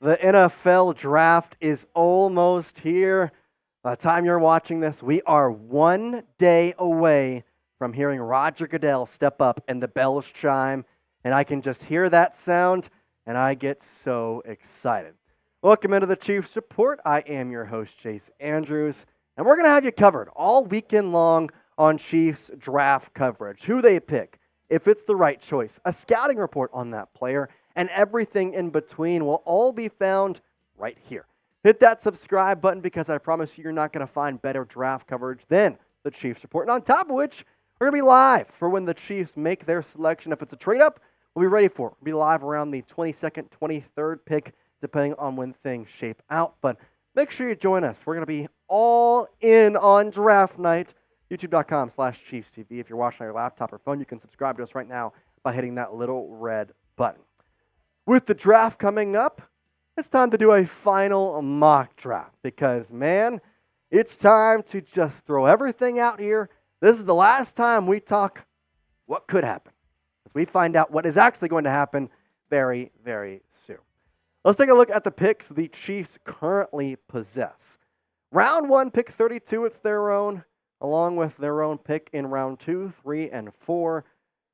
The NFL draft is almost here. By the time you're watching this, we are 1 day away from hearing Roger Goodell step up and the bells chime, and I can just hear that sound, and I get so excited. Welcome into the Chiefs Report. I am your host, Jace Andrews, and we're going to have you covered all weekend long on Chiefs draft coverage, who they pick, if it's the right choice, a scouting report on that player, and everything in between will all be found right here. Hit that subscribe button because I promise you're not going to find better draft coverage than the Chiefs Report. And on top of which, we're going to be live for when the Chiefs make their selection. If it's a trade-up, we'll be ready for it. We'll be live around the 22nd, 23rd pick, depending on when things shape out. But make sure you join us. We're going to be all in on draft night. YouTube.com/ChiefsTV. If you're watching on your laptop or phone, you can subscribe to us right now by hitting that little red button. With the draft coming up, it's time to do a final mock draft because, man, it's time to just throw everything out here. This is the last time we talk what could happen as we find out what is actually going to happen very, very soon. Let's take a look at the picks the Chiefs currently possess. Round 1, pick 32, it's their own, along with their own pick in round 2, 3, and 4.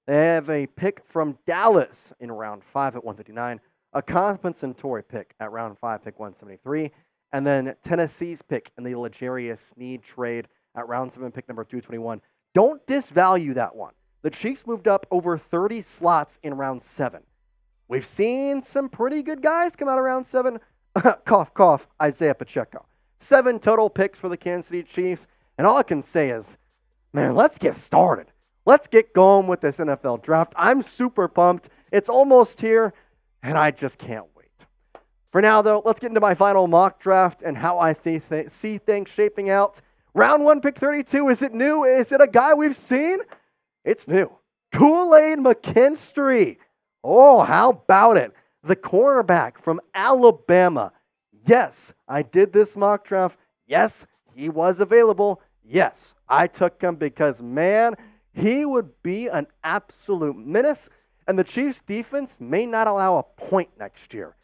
They have a pick from Dallas in round 5 at 159, a compensatory pick at round 5, pick 173, and then Tennessee's pick in the L'Jarius Sneed trade at round 7, pick number 221. Don't disvalue that one. The Chiefs moved up over 30 slots in round 7. We've seen some pretty good guys come out of round 7. Cough, cough, Isaiah Pacheco. 7 total picks for the Kansas City Chiefs, and all I can say is, man, let's get started. Let's get going with this NFL draft. I'm super pumped. It's almost here, and I just can't wait. For now, though, let's get into my final mock draft and how I see things shaping out. Round 1, pick 32. Is it new? Is it a guy we've seen? It's new. Kool-Aid McKinstry. Oh, how about it? The cornerback from Alabama. Yes, I did this mock draft. Yes, he was available. Yes, I took him because, man, he would be an absolute menace, and the Chiefs' defense may not allow a point next year.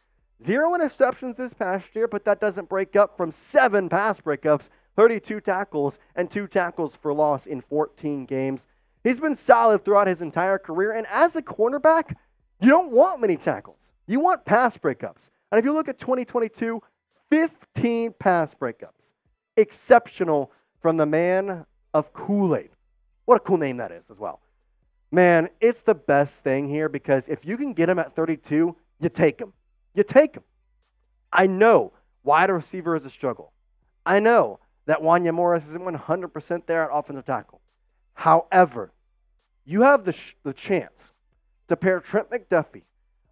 0 interceptions this past year, but that doesn't break up from 7 pass breakups, 32 tackles, and 2 tackles for loss in 14 games. He's been solid throughout his entire career, and as a cornerback, you don't want many tackles. You want pass breakups. And if you look at 2022, 15 pass breakups. Exceptional from the man of Kool-Aid. What a cool name that is as well. Man, it's the best thing here because if you can get him at 32, you take him. You take him. I know wide receiver is a struggle. I know that Wanya Morris isn't 100% there at offensive tackle. However, you have the chance to pair Trent McDuffie,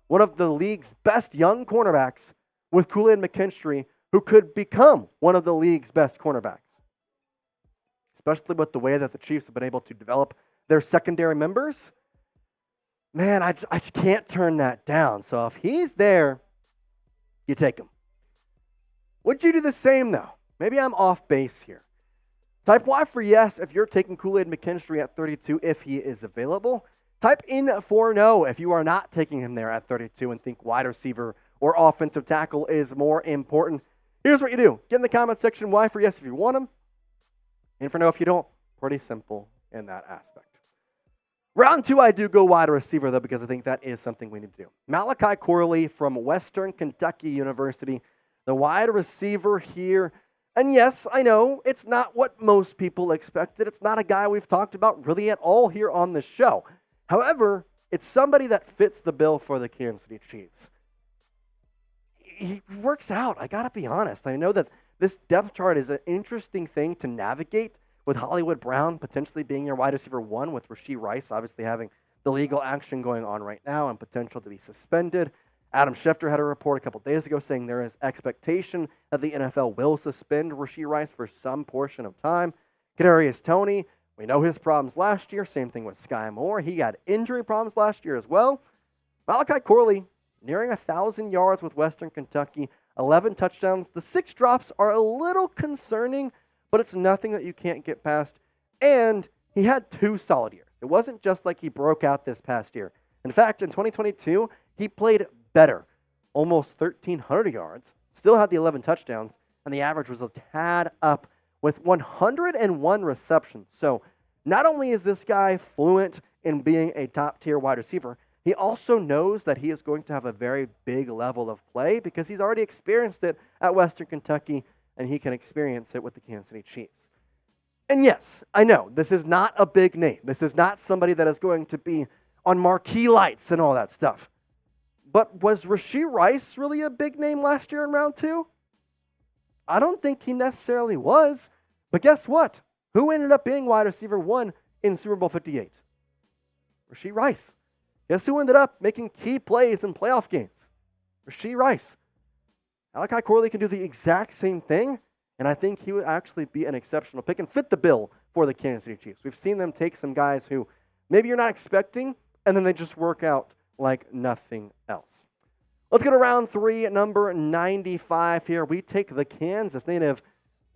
one of the league's best young cornerbacks, with Kool-Aid McKinstry, who could become one of the league's best cornerbacks. Especially with the way that the Chiefs have been able to develop their secondary members. Man, I just can't turn that down. So if he's there, you take him. Would you do the same, though? Maybe I'm off base here. Type Y for yes if you're taking Kool-Aid McKinstry at 32 if he is available. Type in for no if you are not taking him there at 32 and think wide receiver or offensive tackle is more important. Here's what you do. Get in the comment section Y for yes if you want him. And for no if you don't. Pretty simple in that aspect. Round 2, I do go wide receiver, though, because I think that is something we need to do. Malachi Corley from Western Kentucky University, the wide receiver here. And yes, I know it's not what most people expected. It's not a guy we've talked about really at all here on the show. However, it's somebody that fits the bill for the Kansas City Chiefs. He works out, I got to be honest. I know that this depth chart is an interesting thing to navigate with Hollywood Brown potentially being your wide receiver 1, with Rashee Rice obviously having the legal action going on right now and potential to be suspended. Adam Schefter had a report a couple days ago saying there is expectation that the NFL will suspend Rashee Rice for some portion of time. Kadarius Toney, we know his problems last year. Same thing with Sky Moore. He got injury problems last year as well. Malachi Corley, nearing 1,000 yards with Western Kentucky, 11 touchdowns. The 6 drops are a little concerning, but it's nothing that you can't get past. And he had 2 solid years. It wasn't just like he broke out this past year. In fact, in 2022, he played better almost 1,300 yards, still had the 11 touchdowns, and the average was a tad up with 101 receptions. So not only is this guy fluent in being a top-tier wide receiver, he also knows that he is going to have a very big level of play because he's already experienced it at Western Kentucky, and he can experience it with the Kansas City Chiefs. And yes, I know, this is not a big name. This is not somebody that is going to be on marquee lights and all that stuff. But was Rashee Rice really a big name last year in round 2? I don't think he necessarily was. But guess what? Who ended up being wide receiver 1 in Super Bowl 58? Rashee Rice. Guess who ended up making key plays in playoff games? Rashee Rice. Malachi Corley can do the exact same thing, and I think he would actually be an exceptional pick and fit the bill for the Kansas City Chiefs. We've seen them take some guys who maybe you're not expecting, and then they just work out like nothing else. Let's go to round 3 at number 95 here. We take the Kansas native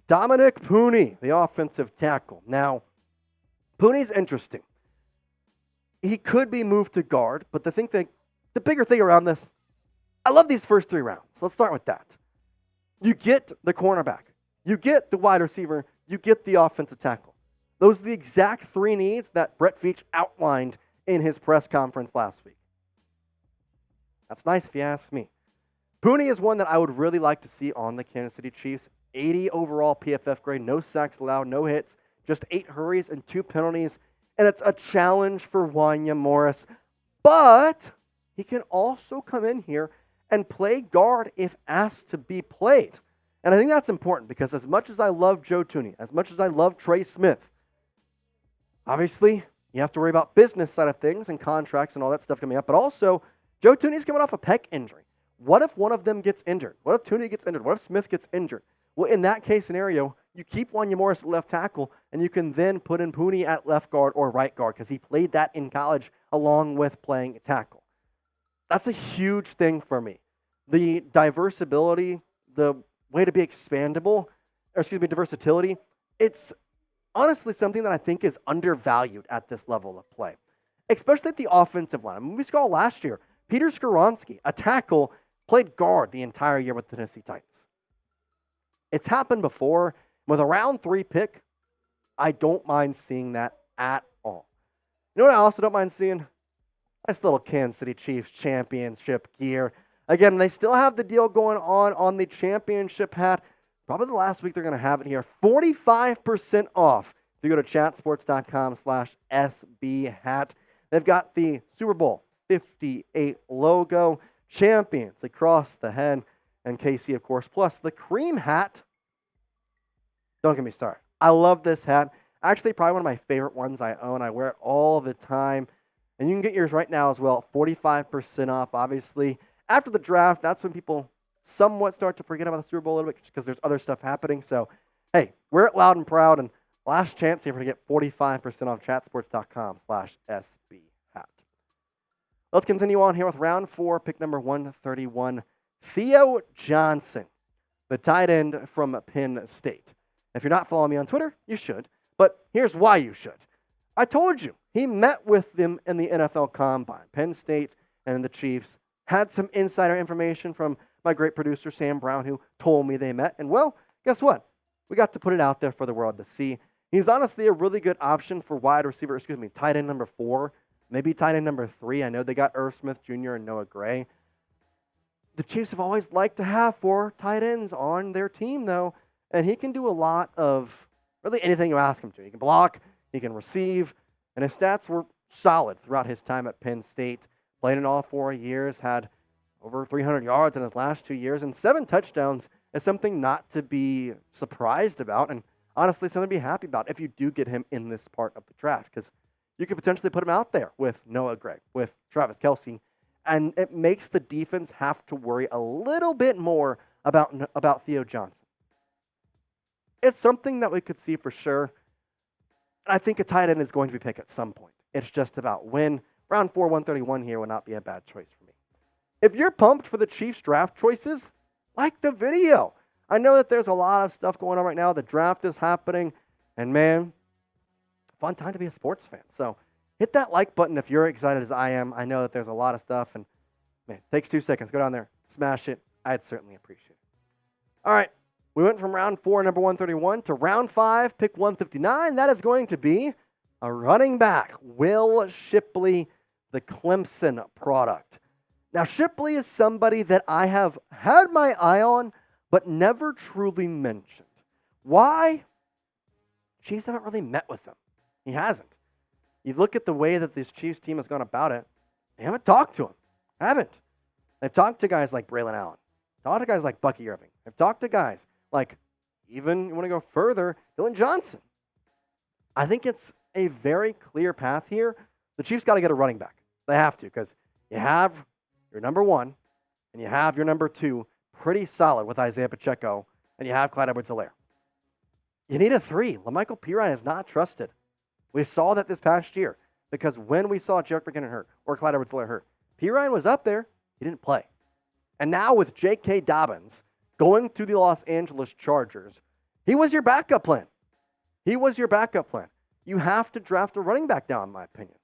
Dominick Puni, the offensive tackle. Now, Puni's interesting. He could be moved to guard, but the bigger thing around this, I love these first 3 rounds. Let's start with that. You get the cornerback. You get the wide receiver. You get the offensive tackle. Those are the exact 3 needs that Brett Veach outlined in his press conference last week. That's nice if you ask me. Puni is one that I would really like to see on the Kansas City Chiefs. 80 overall PFF grade, no sacks allowed, no hits, just 8 hurries and 2 penalties. And it's a challenge for Wanya Morris. But he can also come in here and play guard if asked to be played. And I think that's important because as much as I love Joe Thuney, as much as I love Trey Smith, obviously you have to worry about business side of things and contracts and all that stuff coming up. But also, Joe Thuney's coming off a pec injury. What if one of them gets injured? What if Thuney gets injured? What if Smith gets injured? Well, in that case scenario, you keep Wanya Morris at left tackle, and you can then put in Puni at left guard or right guard because he played that in college along with playing tackle. That's a huge thing for me. The diversability, the way to be expandable, versatility, it's honestly something that I think is undervalued at this level of play, especially at the offensive line. I mean, we saw last year, Peter Skoronski, a tackle, played guard the entire year with the Tennessee Titans. It's happened before. With a round 3 pick, I don't mind seeing that at all. You know what I also don't mind seeing? Nice little Kansas City Chiefs championship gear. Again, they still have the deal going on the championship hat. Probably the last week they're going to have it here. 45% off if you go to chatsports.com/SB hat. They've got the Super Bowl 58 logo, champions across the head, and KC, of course, plus the cream hat. Don't get me started. I love this hat. Actually, probably one of my favorite ones I own. I wear it all the time. And you can get yours right now as well, 45% off, obviously. After the draft, that's when people somewhat start to forget about the Super Bowl a little bit because there's other stuff happening. So, hey, wear it loud and proud. And last chance here to get 45% off chatsports.com/SB hat. Let's continue on here with round 4, pick number 131. Theo Johnson, the tight end from Penn State. If you're not following me on Twitter, you should. But here's why you should. I told you, he met with them in the NFL Combine. Penn State and the Chiefs had some insider information from my great producer, Sam Brown, who told me they met. And, well, guess what? We got to put it out there for the world to see. He's honestly a really good option for tight end number 4, maybe tight end number 3. I know they got Irv Smith Jr. and Noah Gray. The Chiefs have always liked to have 4 tight ends on their team, though. And he can do a lot of really anything you ask him to. He can block, he can receive, and his stats were solid throughout his time at Penn State. Played in all 4 years, had over 300 yards in his last 2 years, and 7 touchdowns is something not to be surprised about, and honestly something to be happy about if you do get him in this part of the draft, because you could potentially put him out there with Noah Gray, with Travis Kelce, and it makes the defense have to worry a little bit more about Theo Johnson. It's something that we could see for sure. I think a tight end is going to be picked at some point. It's just about when. Round 4, 131 here would not be a bad choice for me. If you're pumped for the Chiefs draft choices, like the video. I know that there's a lot of stuff going on right now. The draft is happening. And man, fun time to be a sports fan. So hit that like button if you're excited as I am. I know that there's a lot of stuff. And man, it takes 2 seconds. Go down there, smash it. I'd certainly appreciate it. All right. We went from round 4, number 131, to round 5, pick 159. That is going to be a running back, Will Shipley, the Clemson product. Now, Shipley is somebody that I have had my eye on, but never truly mentioned. Why? Chiefs haven't really met with him. He hasn't. You look at the way that this Chiefs team has gone about it, they haven't talked to him. Haven't. They've talked to guys like Braylon Allen. Talked to guys like Bucky Irving. They've talked to guys like, even you want to go further, Dylan Johnson. I think it's a very clear path here. The Chiefs got to get a running back. They have to, because you have your number 1 and you have your number 2 pretty solid with Isaiah Pacheco, and you have Clyde Edwards-Helaire. You need a 3. LaMichael Pirine is not trusted. We saw that this past year, because when we saw Jerick McKinnon hurt or Clyde Edwards-Helaire hurt, Pirine was up there. He didn't play. And now with J.K. Dobbins going to the Los Angeles Chargers, he was your backup plan. He was your backup plan. You have to draft a running back now, in my opinion.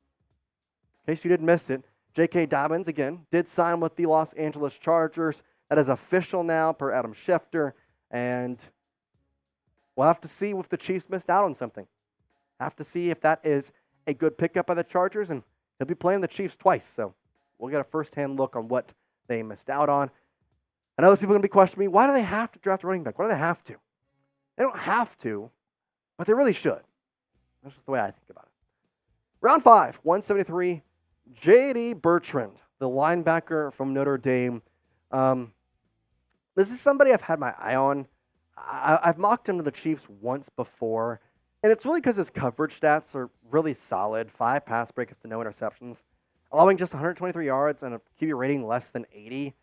In case you didn't miss it, J.K. Dobbins, again, did sign with the Los Angeles Chargers. That is official now per Adam Schefter. And we'll have to see if the Chiefs missed out on something. Have to see if that is a good pickup by the Chargers. And he'll be playing the Chiefs twice. So we'll get a first-hand look on what they missed out on. I know those people are going to be questioning me, why do they have to draft a running back? Why do they have to? They don't have to, but they really should. That's just the way I think about it. Round 5, 173, J.D. Bertrand, the linebacker from Notre Dame. This is somebody I've had my eye on. I've mocked him to the Chiefs once before, and it's really because his coverage stats are really solid. 5 pass breakups to no interceptions, allowing just 123 yards and a QB rating less than 80.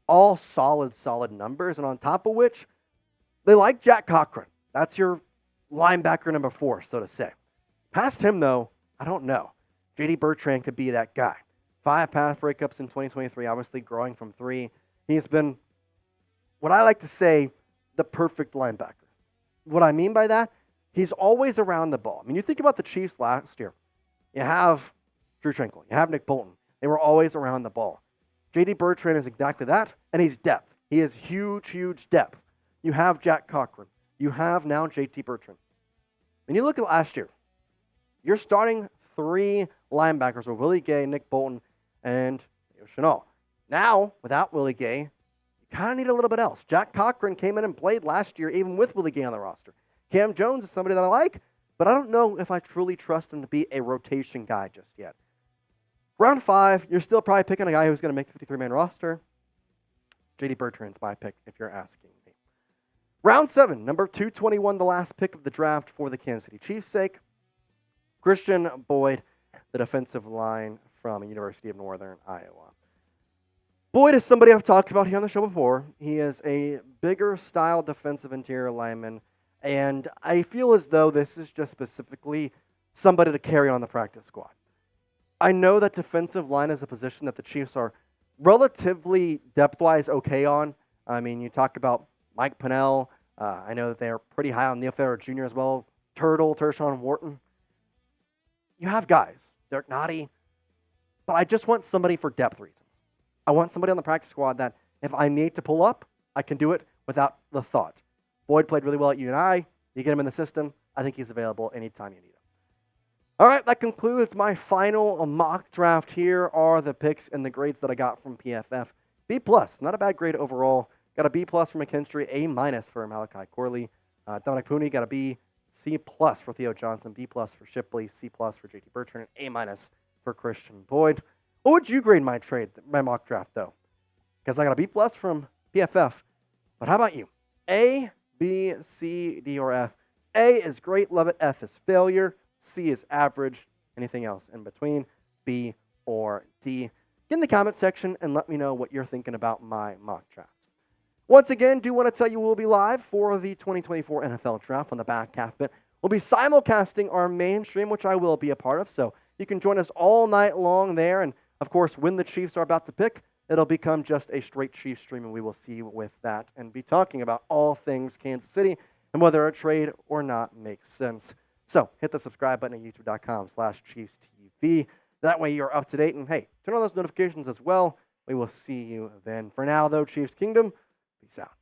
All solid numbers, and on top of which, they like Jack Cochran. That's your linebacker number 4, so to say. Past him, though, I don't know. J.D. Bertrand could be that guy. 5 pass breakups in 2023, obviously growing from 3. He's been, what I like to say, the perfect linebacker. What I mean by that, he's always around the ball. I mean, you think about the Chiefs last year. You have Drew Tranquil. You have Nick Bolton. They were always around the ball. J.D. Bertrand is exactly that, and he's depth. He is huge depth. You have Jack Cochran. You have now J.T. Bertrand. When you look at last year, you're starting 3 linebackers with Willie Gay, Nick Bolton, and Theo Chenal. Now, without Willie Gay, you kind of need a little bit else. Jack Cochran came in and played last year, even with Willie Gay on the roster. Cam Jones is somebody that I like, but I don't know if I truly trust him to be a rotation guy just yet. Round 5, you're still probably picking a guy who's going to make the 53-man roster. J.D. Bertrand's my pick, if you're asking me. Round 7, number 221, the last pick of the draft for the Kansas City Chiefs' sake. Christian Boyd, the defensive line from University of Northern Iowa. Boyd is somebody I've talked about here on the show before. He is a bigger style defensive interior lineman, and I feel as though this is just specifically somebody to carry on the practice squad. I know that defensive line is a position that the Chiefs are relatively depth-wise okay on. I mean, you talk about Mike Pennell. I know that they are pretty high on Neil Farrer Jr. as well. Tershawn Wharton. You have guys. Derek Nottie. But I just want somebody for depth reasons. I want somebody on the practice squad that if I need to pull up, I can do it without the thought. Boyd played really well at UNI. You get him in the system. I think he's available anytime you need him. All right, that concludes my final mock draft. Here are the picks and the grades that I got from PFF. B+, not a bad grade overall. Got a B+ for McKinstry, A- for Malachi Corley. Dominick Puni got a B, C+ for Theo Johnson, B+ for Shipley, C+ for JT Bertrand, and A- for Christian Boyd. What would you grade my mock draft, though? Because I got a B+ from PFF. But how about you? A, B, C, D, or F? A is great, love it. F is failure. C is average. Anything else in between? B or D? Get in the comment section and let me know what you're thinking about my mock draft. Once again, do want to tell you we'll be live for the 2024 NFL Draft on the back half of it. We'll be simulcasting our main stream, which I will be a part of, so you can join us all night long there. And, of course, when the Chiefs are about to pick, it'll become just a straight Chiefs stream, and we will see with that and be talking about all things Kansas City and whether a trade or not makes sense. So hit the subscribe button at youtube.com/ChiefsTV. That way you're up to date. And, hey, turn on those notifications as well We will see you then. For now, though, Chiefs Kingdom, peace out.